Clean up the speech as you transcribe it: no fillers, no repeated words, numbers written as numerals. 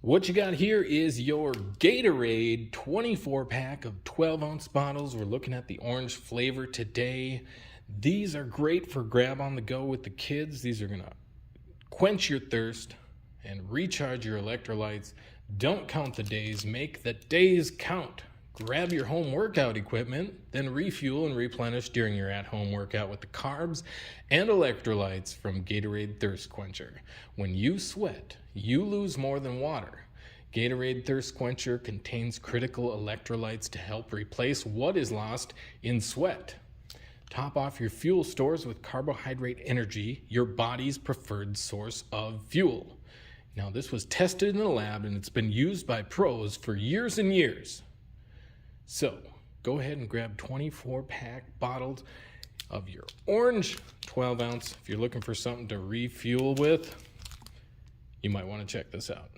What you got here is your Gatorade 24-pack of 12-ounce bottles. We're looking at the orange flavor today. These are great for grab on the go with the kids. These are going to quench your thirst and recharge your electrolytes. Don't count the days, make the days count. Grab your home workout equipment, then refuel and replenish during your at-home workout with the carbs and electrolytes from Gatorade Thirst Quencher. When you sweat, you lose more than water. Gatorade Thirst Quencher contains critical electrolytes to help replace what is lost in sweat. Top off your fuel stores with carbohydrate energy, your body's preferred source of fuel. Now, this was tested in the lab and it's been used by pros for years and years. So, go ahead and grab 24-pack bottles of your orange 12-ounce. If you're looking for something to refuel with, you might want to check this out.